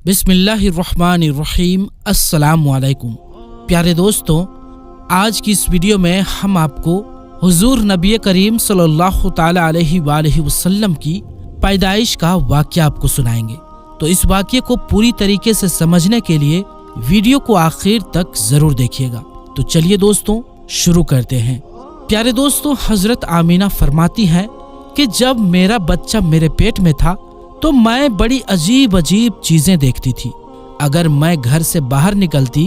बिस्मिल्लाहिर्रहमानिर्रहीम। अस्सलामु अलैकुम। प्यारे दोस्तों, आज की इस वीडियो में हम आपको हुजूर नबी करीम सल्लल्लाहु ताला अलैहि वसल्लम की पैदाइश का वाक़या आपको सुनाएंगे। तो इस वाक़ये को पूरी तरीके से समझने के लिए वीडियो को आखिर तक जरूर देखिएगा। तो चलिए दोस्तों शुरू करते हैं। प्यारे दोस्तों, हजरत आमीना फरमाती हैं कि जब मेरा बच्चा मेरे पेट में था तो मैं बड़ी अजीब अजीब चीजें देखती थी। अगर मैं घर से बाहर निकलती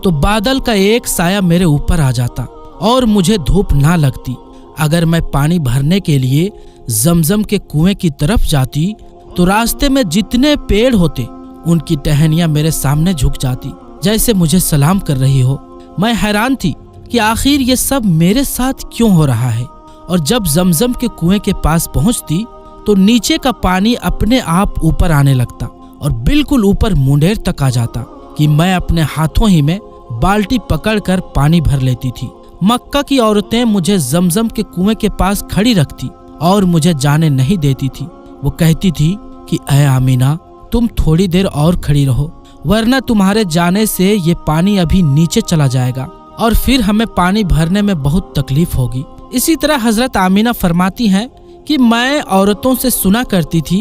तो बादल का एक साया मेरे ऊपर आ जाता और मुझे धूप ना लगती। अगर मैं पानी भरने के लिए जमजम के कुएं की तरफ जाती तो रास्ते में जितने पेड़ होते उनकी टहनियां मेरे सामने झुक जाती, जैसे मुझे सलाम कर रही हो। मैं हैरान थी कि आखिर ये सब मेरे साथ क्यों हो रहा है। और जब जमजम के कुएं के पास पहुंचती तो नीचे का पानी अपने आप ऊपर आने लगता और बिल्कुल ऊपर मुंडेर तक आ जाता कि मैं अपने हाथों ही में बाल्टी पकड़कर पानी भर लेती थी। मक्का की औरतें मुझे जमजम के कुएं के पास खड़ी रखती और मुझे जाने नहीं देती थी। वो कहती थी कि ऐ आमीना, तुम थोड़ी देर और खड़ी रहो, वरना तुम्हारे जाने से ये पानी अभी नीचे चला जाएगा और फिर हमें पानी भरने में बहुत तकलीफ होगी। इसी तरह हजरत आमीना फरमाती हैं कि मैं औरतों से सुना करती थी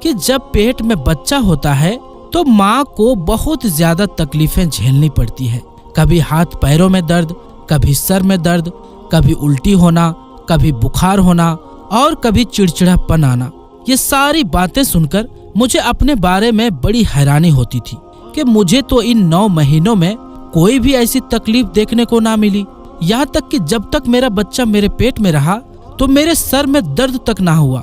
कि जब पेट में बच्चा होता है तो माँ को बहुत ज्यादा तकलीफें झेलनी पड़ती है। कभी हाथ पैरों में दर्द, कभी सर में दर्द, कभी उल्टी होना, कभी बुखार होना और कभी चिड़चिड़ापन आना। ये सारी बातें सुनकर मुझे अपने बारे में बड़ी हैरानी होती थी कि मुझे तो इन 9 महीनों में कोई भी ऐसी तकलीफ देखने को ना मिली। यहाँ तक कि जब तक मेरा बच्चा मेरे पेट में रहा तो मेरे सर में दर्द तक ना हुआ।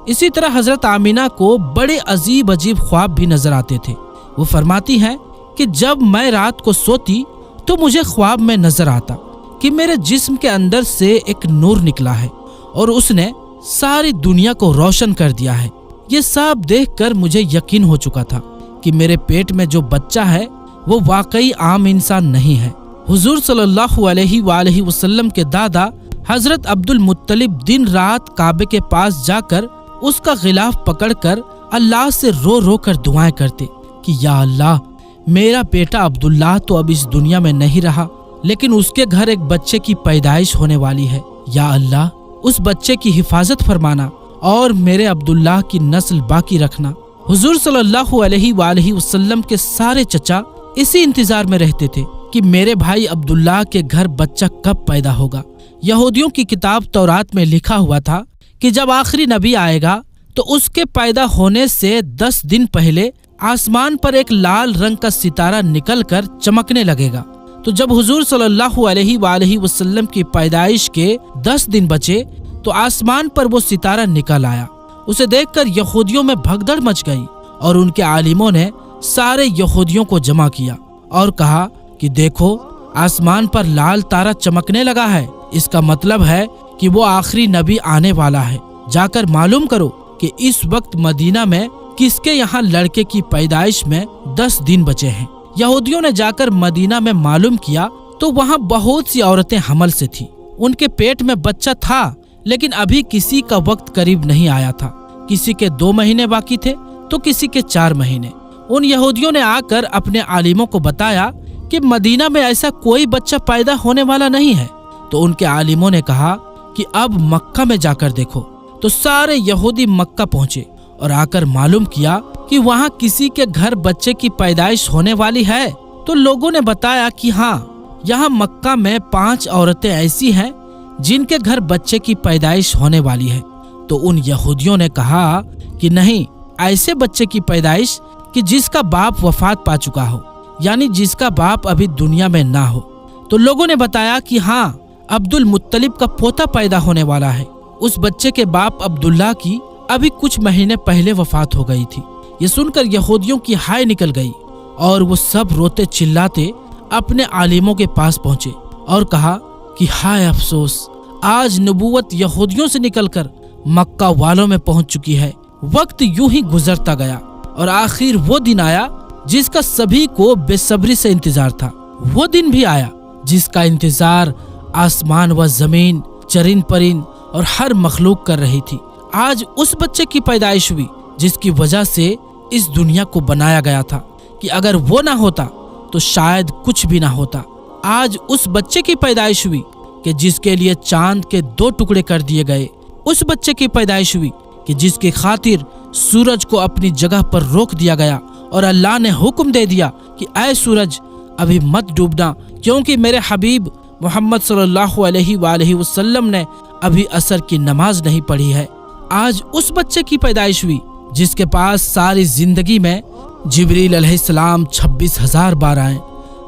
इसी तरह हजरत आमीना को बड़े अजीब अजीब ख्वाब भी नजर आते थे। वो फरमाती हैं कि जब मैं रात को सोती तो मुझे ख्वाब में नजर आता कि मेरे जिस्म के अंदर से एक नूर निकला है और उसने सारी दुनिया को रोशन कर दिया है। ये सब देखकर मुझे यकीन हो चुका था कि मेरे पेट में जो बच्चा है वो वाकई आम इंसान नहीं है। हुजूर सल्लल्लाहु अलैहि वसल्लम के दादा हजरत अब्दुल मुत्तलिब दिन रात काबे के पास जाकर उसका गिलाफ पकड़कर अल्लाह से रो रो कर दुआएं करते कि या अल्लाह, मेरा बेटा अब्दुल्लाह तो अब इस दुनिया में नहीं रहा, लेकिन उसके घर एक बच्चे की पैदाइश होने वाली है। या अल्लाह, उस बच्चे की हिफाजत फरमाना और मेरे अब्दुल्लाह की नस्ल बाकी रखना। हुजूर सल्लल्लाहु अलैहि वसल्लम के सारे चचा इसी इंतजार में रहते थे कि मेरे भाई अब्दुल्लाह के घर बच्चा कब पैदा होगा। यहूदियों की किताब तौरात में लिखा हुआ था कि जब आखिरी नबी आएगा तो उसके पैदा होने से 10 दिन पहले आसमान पर एक लाल रंग का सितारा निकलकर चमकने लगेगा। तो जब हुजूर सल्लल्लाहु अलैहि वसल्लम की पैदाइश के 10 दिन बचे तो आसमान पर वो सितारा निकल आया। उसे देखकर यहूदियों में भगदड़ मच गई और उनके आलिमों ने सारे यहूदियों को जमा किया और कहा कि देखो, आसमान पर लाल तारा चमकने लगा है। इसका मतलब है कि वो आखिरी नबी आने वाला है। जाकर मालूम करो कि इस वक्त मदीना में किसके यहाँ लड़के की पैदाइश में 10 दिन बचे हैं। यहूदियों ने जाकर मदीना में मालूम किया तो वहाँ बहुत सी औरतें हमल से थी। उनके पेट में बच्चा था, लेकिन अभी किसी का वक्त करीब नहीं आया था। किसी के 2 महीने बाकी थे तो किसी के 4 महीने। उन यहूदियों ने आकर अपने आलिमों को बताया कि मदीना में ऐसा कोई बच्चा पैदा होने वाला नहीं है। तो उनके आलिमों ने कहा कि अब मक्का में जाकर देखो। तो सारे यहूदी मक्का पहुंचे और आकर मालूम किया कि वहां किसी के घर बच्चे की पैदाइश होने वाली है। तो लोगों ने बताया कि हाँ, यहाँ मक्का में 5 औरतें ऐसी हैं जिनके घर बच्चे की पैदाइश होने वाली है। तो उन यहूदियों ने कहा कि नहीं, ऐसे बच्चे की पैदाइश कि जिसका बाप वफात पा चुका हो, यानी जिसका बाप अभी दुनिया में ना हो। तो लोगों ने बताया कि हाँ, अब्दुल मुत्तलिब का पोता पैदा होने वाला है। उस बच्चे के बाप अब्दुल्लाह की अभी कुछ महीने पहले वफात हो गई थी। ये सुनकर यहूदियों की हाय निकल गई और वो सब रोते चिल्लाते अपने आलिमों के पास पहुंचे और कहा कि हाय अफसोस, आज नबूवत यहूदियों से निकलकर मक्का वालों में पहुंच चुकी है। वक्त यूं ही गुजरता गया और आखिर वो दिन आया जिसका सभी को बेसब्री से इंतजार था। वो दिन भी आया जिसका इंतजार आसमान व जमीन, चरिन परिन और हर मखलूक कर रही थी। आज उस बच्चे की पैदाइश हुई जिसकी वजह से इस दुनिया को बनाया गया था कि अगर वो ना होता तो शायद कुछ भी ना होता। आज उस बच्चे की पैदाइश हुई कि जिसके लिए चांद के 2 टुकड़े कर दिए गए। उस बच्चे की पैदाइश हुई कि जिसकी खातिर सूरज को अपनी जगह पर रोक दिया गया और अल्लाह ने हुक्म दे दिया कि ऐ सूरज अभी मत डूबना, क्योंकि मेरे हबीब मोहम्मद सल्लल्लाहु अलैहि वसल्लम ने अभी असर की नमाज नहीं पढ़ी है। आज उस बच्चे की पैदाइश हुई जिसके पास सारी जिंदगी में जिब्रील अलैहिस्सलाम 26,000 बार आए।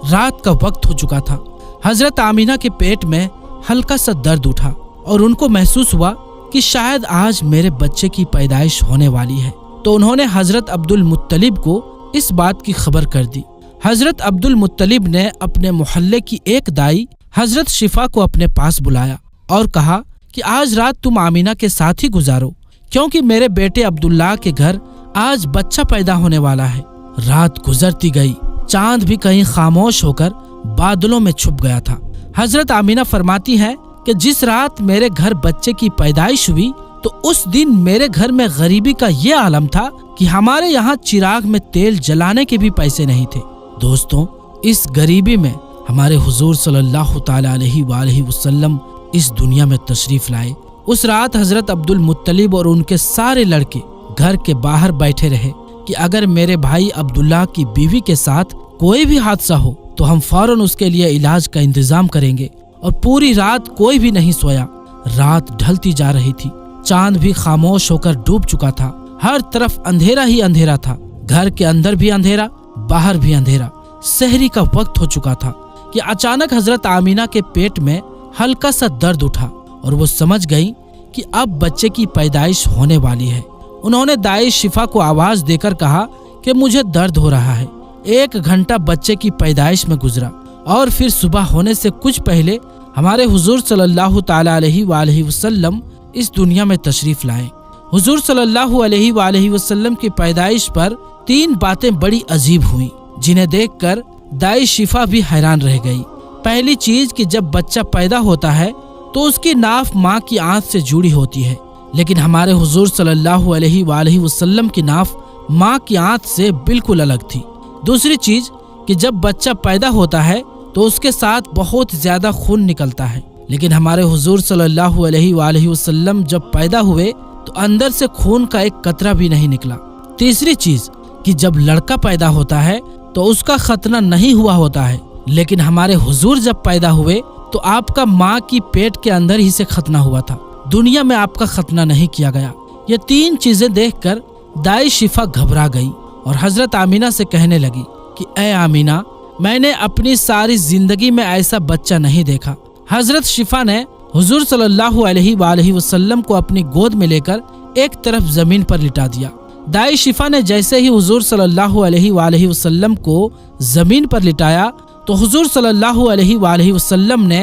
रात का वक्त हो चुका था। हजरत आमीना के पेट में हल्का सा दर्द उठा और उनको महसूस हुआ कि शायद आज मेरे बच्चे की पैदाइश होने वाली है। तो उन्होंने हजरत अब्दुल मुत्तलिब को इस बात की खबर कर दी। हजरत अब्दुल मुत्तलिब ने अपने मोहल्ले की एक दाई हजरत शिफा को अपने पास बुलाया और कहा कि आज रात तुम आमीना के साथ ही गुजारो, क्योंकि मेरे बेटे अब्दुल्लाह के घर आज बच्चा पैदा होने वाला है। रात गुजरती गई, चांद भी कहीं खामोश होकर बादलों में छुप गया था। हजरत आमीना फरमाती है कि जिस रात मेरे घर बच्चे की पैदाइश हुई तो उस दिन मेरे घर में गरीबी का ये आलम था कि हमारे यहाँ चिराग में तेल जलाने के भी पैसे नहीं थे। दोस्तों, इस गरीबी में हमारे हुजूर सल्लल्लाहु ताला अलैहि वसल्लम इस दुनिया में तशरीफ लाए। उस रात हजरत अब्दुल मुत्तलिब और उनके सारे लड़के घर के बाहर बैठे रहे कि अगर मेरे भाई अब्दुल्लाह की बीवी के साथ कोई भी हादसा हो तो हम फौरन उसके लिए इलाज का इंतजाम करेंगे। और पूरी रात कोई भी नहीं सोया। रात ढलती जा रही थी, चांद भी खामोश होकर डूब चुका था। हर तरफ अंधेरा ही अंधेरा था, घर के अंदर भी अंधेरा, बाहर भी अंधेरा। सहरी का वक्त हो चुका था कि अचानक हजरत आमीना के पेट में हल्का सा दर्द उठा और वो समझ गई कि अब बच्चे की पैदाइश होने वाली है। उन्होंने दाई शिफा को आवाज देकर कहा कि मुझे दर्द हो रहा है। 1 घंटा बच्चे की पैदाइश में गुजरा और फिर सुबह होने से कुछ पहले हमारे हुजूर सल्लल्लाहु ताला अलैहि वसल्लम इस दुनिया में तशरीफ लाए। हुजूर सल्लल्लाहु अलैहि वसल्लम की पैदाइश पर 3 बातें बड़ी अजीब हुई, जिन्हें देखकर दाई शिफा भी हैरान रह गई। पहली चीज कि जब बच्चा पैदा होता है तो उसकी नाफ माँ की आंत से जुड़ी होती है, लेकिन हमारे हुजूर सल्लल्लाहु अलैहि वसल्लम की नाफ माँ की आंत से बिल्कुल अलग थी। दूसरी चीज कि जब बच्चा पैदा होता है तो उसके साथ बहुत ज्यादा खून निकलता है, लेकिन हमारे हुजूर सल्लल्लाहु अलैहि वसल्लम जब पैदा हुए तो अंदर से खून का एक कतरा भी नहीं निकला। तीसरी चीज कि जब लड़का पैदा होता है तो उसका खतना नहीं हुआ होता है, लेकिन हमारे हुजूर जब पैदा हुए तो आपका माँ की पेट के अंदर ही से खतना हुआ था, दुनिया में आपका खतना नहीं किया गया। ये 3 चीजें देखकर दाई शिफा घबरा गई और हजरत आमीना से कहने लगी कि ए आमीना, मैंने अपनी सारी जिंदगी में ऐसा बच्चा नहीं देखा। हजरत शिफा ने हुजूर सल्लल्लाहु अलैहि वसल्लम को अपनी गोद में लेकर एक तरफ जमीन पर लिटा दिया। दाई शिफा ने जैसे ही हुजूर सल्लल्लाहु अलैहि वसल्लम को जमीन पर लिटाया तो हुजूर सल्लल्लाहु अलैहि वसल्लम ने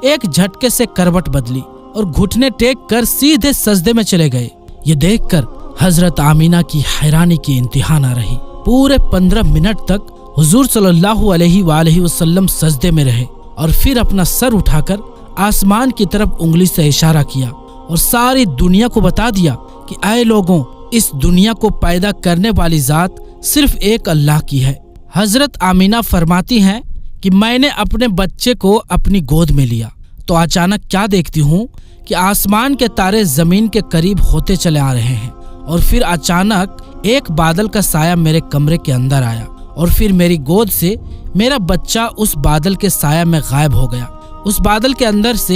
एक झटके से करवट बदली और घुटने टेक कर सीधे सजदे में चले गए। ये देखकर हजरत आमीना की हैरानी की इंतहा न रही। पूरे 15 मिनट तक हुजूर सल्लल्लाहु अलैहि वसल्लम सजदे में रहे और फिर अपना सर उठाकर आसमान की तरफ उंगली से इशारा किया और सारी दुनिया को बता दिया कि ऐ लोगों, इस दुनिया को पैदा करने वाली जात सिर्फ एक अल्लाह की है। हजरत आमीना फरमाती हैं कि मैंने अपने बच्चे को अपनी गोद में लिया तो अचानक क्या देखती हूँ कि आसमान के तारे जमीन के करीब होते चले आ रहे हैं और फिर अचानक एक बादल का साया मेरे कमरे के अंदर आया और फिर मेरी गोद से मेरा बच्चा उस बादल के साया में गायब हो गया। उस बादल के अंदर से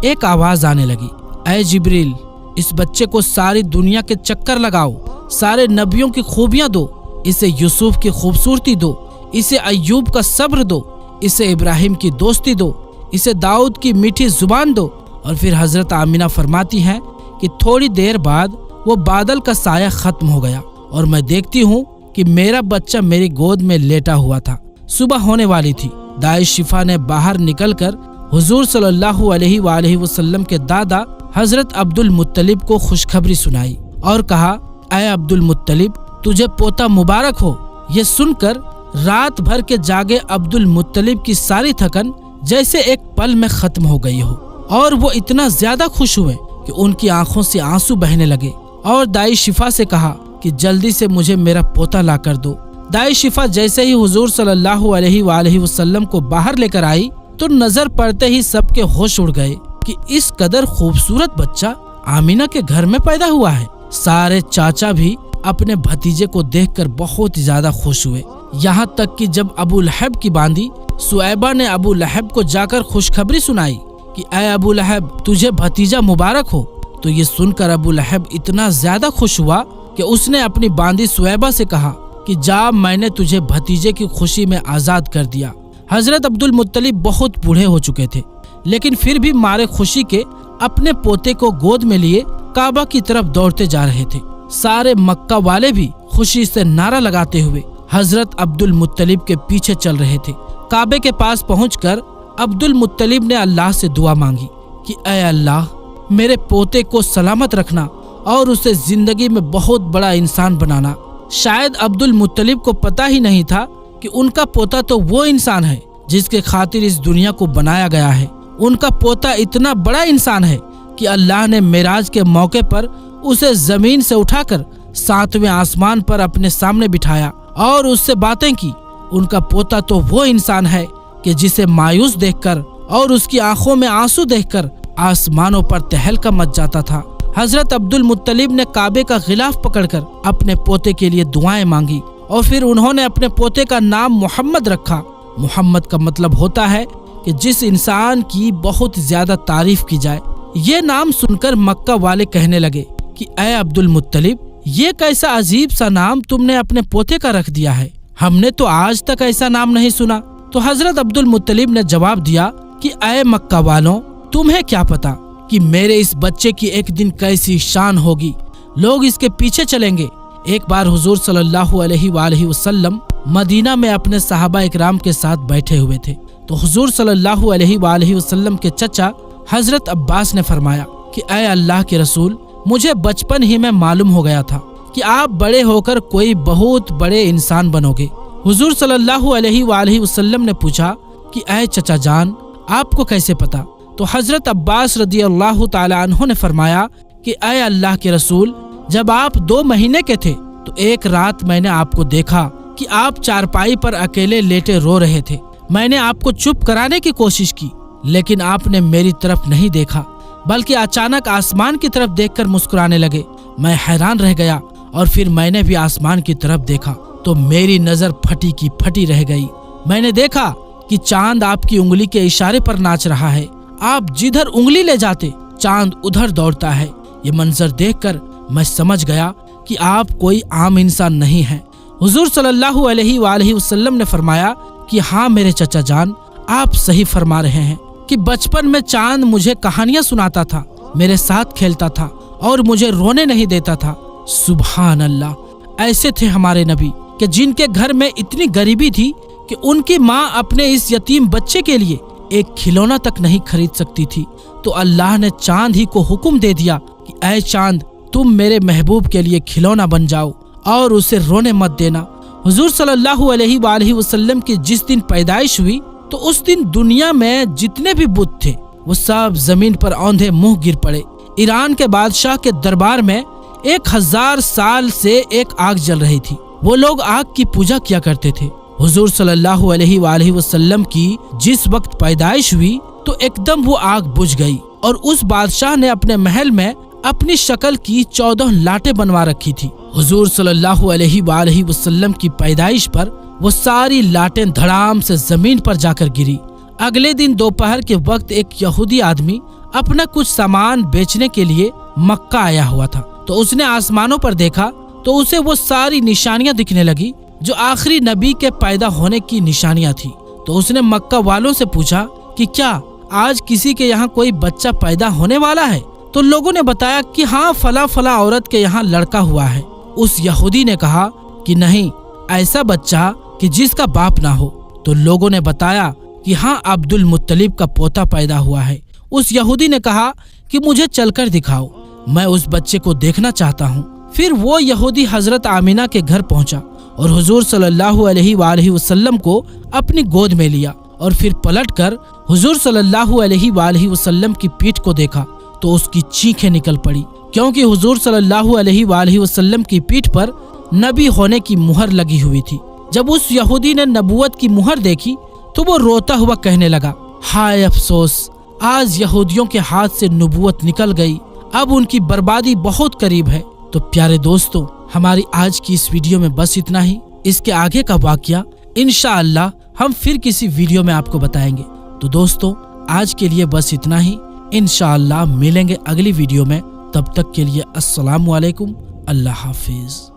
एक आवाज आने लगी, ऐ जिब्रील, इस बच्चे को सारी दुनिया के चक्कर लगाओ, सारे नबियों की खूबियां दो, इसे यूसुफ की खूबसूरती दो, इसे अय्यूब का सब्र दो, इसे इब्राहिम की दोस्ती दो, इसे दाऊद की मीठी जुबान दो। और फिर हजरत आमीना फरमाती हैं कि थोड़ी देर बाद वो बादल का साया खत्म हो गया और मैं देखती हूँ कि मेरा बच्चा मेरी गोद में लेटा हुआ था। सुबह होने वाली थी। दाई शिफा ने बाहर निकलकर हुजूर सल्लल्लाहु अलैहि वसल्लम के दादा हजरत अब्दुल मुत्तलिब को खुशखबरी सुनाई और कहा, ऐ अब्दुल मुत्तलिब, तुझे पोता मुबारक हो। ये सुनकर रात भर के जागे अब्दुल मुत्तलिब की सारी थकन जैसे एक पल में खत्म हो गई हो और वो इतना ज्यादा खुश हुए कि उनकी आंखों से आंसू बहने लगे और दाई शिफा से कहा कि जल्दी से मुझे मेरा पोता ला कर दो। दाई शिफा जैसे ही हुजूर सल्लल्लाहु अलैहि वसल्लम को बाहर लेकर आई तो नजर पड़ते ही सबके होश उड़ गए कि इस कदर खूबसूरत बच्चा आमीना के घर में पैदा हुआ है। सारे चाचा भी अपने भतीजे को देखकर बहुत ज्यादा खुश हुए। यहाँ तक कि जब अबू लहब की बांदी सुएबा ने अबू लहब को जाकर खुशखबरी सुनाई कि ऐ अबू लहब, तुझे भतीजा मुबारक हो, तो ये सुनकर अबू लहब इतना ज्यादा खुश हुआ कि उसने अपनी बांदी सुएबा से कहा कि जा, मैंने तुझे भतीजे की खुशी में आजाद कर दिया। हजरत अब्दुल मुत्तलिब बहुत बूढ़े हो चुके थे, लेकिन फिर भी मारे खुशी के अपने पोते को गोद में लिए काबा की तरफ दौड़ते जा रहे थे। सारे मक्का वाले भी खुशी से नारा लगाते हुए हजरत अब्दुल मुत्तलिब के पीछे चल रहे थे। काबे के पास पहुंचकर अब्दुल मुत्तलिब ने अल्लाह से दुआ मांगी कि ऐ अल्लाह, मेरे पोते को सलामत रखना और उसे जिंदगी में बहुत बड़ा इंसान बनाना। शायद अब्दुल मुत्तलिब को पता ही नहीं था कि उनका पोता तो वो इंसान है जिसके खातिर इस दुनिया को बनाया गया है। उनका पोता इतना बड़ा इंसान है कि अल्लाह ने मेराज के मौके पर उसे जमीन से उठाकर 7वें आसमान पर अपने सामने बिठाया और उससे बातें की। उनका पोता तो वो इंसान है कि जिसे मायूस देखकर और उसकी आंखों में आंसू देखकर आसमानों पर तहलका मच जाता था। हजरत अब्दुल मुत्तलिब ने काबे का गिलाफ पकड़कर अपने पोते के लिए दुआएं मांगी और फिर उन्होंने अपने पोते का नाम मोहम्मद रखा। मोहम्मद का मतलब होता है कि जिस इंसान की बहुत ज्यादा तारीफ की जाए। ये नाम सुनकर मक्का वाले कहने लगे कि ऐ अब्दुल मुत्तलिब, ये कैसा अजीब सा नाम तुमने अपने पोते का रख दिया है, हमने तो आज तक ऐसा नाम नहीं सुना। तो हजरत अब्दुल मुत्तलिब ने जवाब दिया कि ऐ मक्का वालों, तुम्हें क्या पता कि मेरे इस बच्चे की एक दिन कैसी शान होगी, लोग इसके पीछे चलेंगे। एक बार हुजूर सल्लल्लाहु अलैहि वसल्लम मदीना में अपने सहाबा इकराम के साथ बैठे हुए थे तो हुजूर सल्लल्लाहु अलैहि वसल्लम के चचा हजरत अब्बास ने फरमाया कि ऐ अल्लाह के रसूल, मुझे बचपन ही में मालूम हो गया था कि आप बड़े होकर कोई बहुत बड़े इंसान बनोगे। हुजूर सल्लल्लाहु अलैहि वसल्लम ने पूछा कि ऐ चचा जान, आपको कैसे पता? तो हजरत अब्बास रदियल्लाहु ताला अन्हु ने फरमाया कि ऐ अल्लाह के रसूल, जब आप 2 महीने के थे तो एक रात मैंने आपको देखा कि आप चारपाई पर अकेले लेटे रो रहे थे। मैंने आपको चुप कराने की कोशिश की, लेकिन आपने मेरी तरफ नहीं देखा, बल्कि अचानक आसमान की तरफ देखकर मुस्कुराने लगे। मैं हैरान रह गया और फिर मैंने भी आसमान की तरफ देखा तो मेरी नजर फटी की फटी रह गई। मैंने देखा कि चांद आपकी उंगली के इशारे पर नाच रहा है। आप जिधर उंगली ले जाते चांद उधर दौड़ता है। ये मंजर देखकर मैं समझ गया कि आप कोई आम इंसान नहीं हैं। हुजूर सल्लल्लाहु अलैहि वसल्लम ने फरमाया कि हाँ मेरे चचा जान, आप सही फरमा रहे हैं कि बचपन में चांद मुझे कहानियां सुनाता था, मेरे साथ खेलता था और मुझे रोने नहीं देता था। सुभान अल्लाह, ऐसे थे हमारे नबी कि जिनके घर में इतनी गरीबी थी कि उनकी माँ अपने इस यतीम बच्चे के लिए एक खिलौना तक नहीं खरीद सकती थी। तो अल्लाह ने चांद ही को हुक्म दे दिया कि ऐ चांद, तुम मेरे महबूब के लिए खिलौना बन जाओ और उसे रोने मत देना। हुजूर सल्लल्लाहु अलैहि वसल्लम की जिस दिन पैदाइश हुई तो उस दिन दुनिया में जितने भी बुत थे वो सब जमीन पर औंधे मुंह गिर पड़े। ईरान के बादशाह के दरबार में 1000 साल से एक आग जल रही थी। वो लोग आग की पूजा किया करते थे। हुजूर सल्लल्लाहु अलैहि वसल्लम की जिस वक्त पैदाइश हुई तो एकदम वो आग बुझ गई और उस बादशाह ने अपने महल में अपनी शक्ल की 14 लाटें बनवा रखी थी। हुजूर सल्लल्लाहु अलैहि वसल्लम की पैदाइश पर वो सारी लाटें धड़ाम से जमीन पर जाकर गिरी। अगले दिन दोपहर के वक्त एक यहूदी आदमी अपना कुछ सामान बेचने के लिए मक्का आया हुआ था तो उसने आसमानों पर देखा तो उसे वो सारी निशानियां दिखने लगी जो आखिरी नबी के पैदा होने की निशानियां थी। तो उसने मक्का वालों से पूछा कि क्या आज किसी के यहाँ कोई बच्चा पैदा होने वाला है? तो लोगों ने बताया कि हाँ, फला फला औरत के यहाँ लड़का हुआ है। उस यहूदी ने कहा कि नहीं, ऐसा बच्चा कि जिसका बाप ना हो। तो लोगों ने बताया कि हाँ, अब्दुल मुत्तलिब का पोता पैदा हुआ है। उस यहूदी ने कहा कि मुझे चलकर दिखाओ, मैं उस बच्चे को देखना चाहता हूँ। फिर वो यहूदी हजरत आमीना के घर पहुंचा और हुजूर सल्लल्लाहु अलैहि वसल्लम को अपनी गोद में लिया और फिर पलटकर हुजूर सल्लल्लाहु अलैहि वसल्लम की पीठ को देखा तो उसकी चीखें निकल पड़ी, क्योंकि हुजूर सल्लल्लाहु अलैहि वसल्लम की पीठ पर नबी होने की मुहर लगी हुई थी। جب اس یہودی نے نبوت کی مہر دیکھی تو وہ روتا ہوا کہنے لگا، ہائے افسوس، آج یہودیوں کے ہاتھ سے نبوت نکل گئی، اب ان کی بربادی بہت قریب ہے۔ تو پیارے دوستو، ہماری آج کی اس ویڈیو میں بس اتنا ہی۔ اس کے آگے کا واقعہ انشاءاللہ ہم پھر کسی ویڈیو میں آپ کو بتائیں گے۔ تو دوستو، آج کے لیے بس اتنا ہی، انشاءاللہ ملیں گے اگلی ویڈیو میں۔ تب تک کے لیے السلام علیکم، اللہ حافظ۔